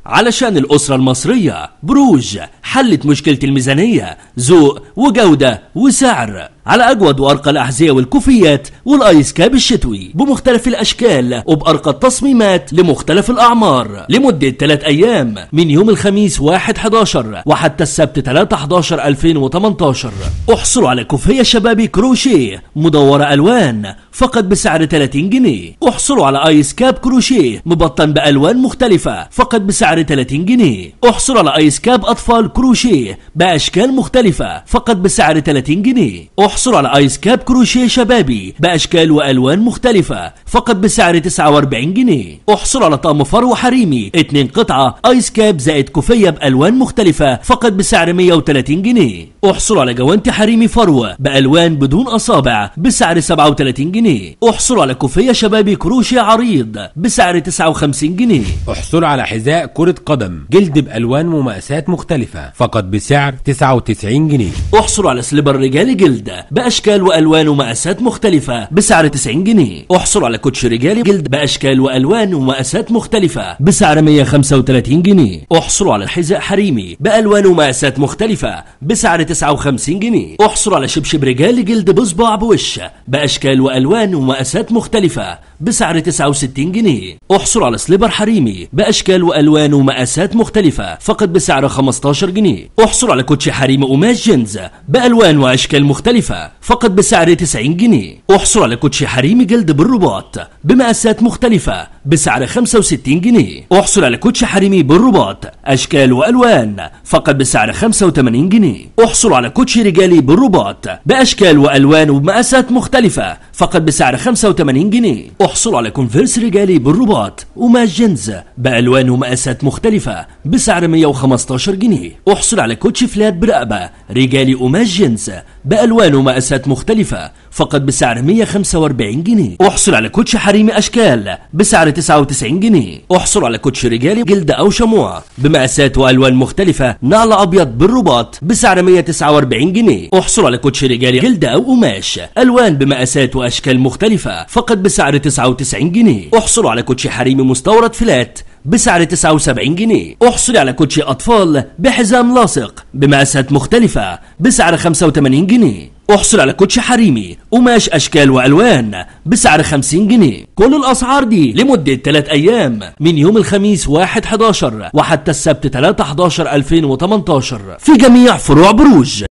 علشان الأسرة المصرية بروج حلت مشكلة الميزانية، ذوق وجودة وسعر على أجود وأرقى الأحذية والكوفيات والآيس كاب الشتوي بمختلف الأشكال وبأرقى التصميمات لمختلف الأعمار لمدة 3 أيام من يوم الخميس 1/11 وحتى السبت 3/11/2018. احصلوا على كوفية شبابي كروشيه مدورة ألوان فقط بسعر 30 جنيه. احصلوا على آيس كاب كروشيه مبطن بألوان مختلفة فقط بسعر 30 جنيه. احصلوا على آيس كاب أطفال كروشيه بأشكال مختلفة فقط بسعر 30 جنيه. احصلوا على آيس كاب كروشيه شبابي بأشكال وألوان مختلفة فقط بسعر 49 جنيه. احصلوا على طقم فرو حريمي 2 قطعة آيس كاب زائد كوفية بألوان مختلفة فقط بسعر 130 جنيه. احصلوا على جوانتي حريمي فرو بألوان بدون أصابع بسعر 37 جنيه. احصلوا على كوفية شبابي كروشيه عريض بسعر 59 جنيه. احصلوا على حذاء كرة قدم جلد بألوان ومقاسات مختلفة فقط بسعر 99 جنيه. احصلوا على سليبر رجالي جلد بأشكال وألوان ومقاسات مختلفة بسعر 90 جنيه. احصلوا على كوتش رجالي جلد بأشكال وألوان ومقاسات مختلفة بسعر 135 جنيه. احصلوا على حذاء حريمي بألوان ومقاسات مختلفة بسعر 59 جنيه. احصلوا على شبشب رجالي جلد بصباع بوش بأشكال وألوان ومقاسات مختلفة بسعر 69 جنيه. احصلوا على سليبر حريمي بأشكال وألوان ومقاسات مختلفة فقط بسعر 15 جنيه. احصلوا على كوتشي حريمي قماش جينز بألوان وأشكال مختلفة فقط بسعر 90 جنيه. احصلوا على كوتشي حريمي جلد بالرباط بمقاسات مختلفة بسعر 65 جنيه. احصلوا على كوتشي حريمي بالرباط أشكال وألوان فقط بسعر 85 جنيه. احصلوا على كوتشي رجالي بالرباط بأشكال وألوان ومقاسات مختلفة فقط بسعر 85 جنيه. احصلوا على كونفيرس رجالي بالرباط قماش جينز بألوان ومقاسات مختلفة بسعر 115 جنيه. احصلوا على كوتشي فلات برقبة رجالي قماش جينز بألوان ومقاسات مختلفة فقط بسعر 145 جنيه. احصلوا على كوتشي حريمي أشكال بسعر 99 جنيه. احصلوا على كوتشي رجالي جلد أو شموع بمقاسات وألوان مختلفة نعل أبيض بالرباط بسعر 149 جنيه. احصلوا على كوتشي رجالي جلد أو قماش ألوان بمقاسات وأشكال مختلفة فقط بسعر 99 جنيه. احصلوا على كوتشي حريمي مستورد فلات بسعر 79 جنيه. احصلي على كوتشي أطفال بحزام لاصق بمقاسات مختلفة بسعر 85 جنيه. احصل على كوتشي حريمي قماش أشكال وألوان بسعر 50 جنيه. كل الأسعار دي لمدة 3 أيام من يوم الخميس 1/11 وحتى السبت 3/11/2018 في جميع فروع بروج.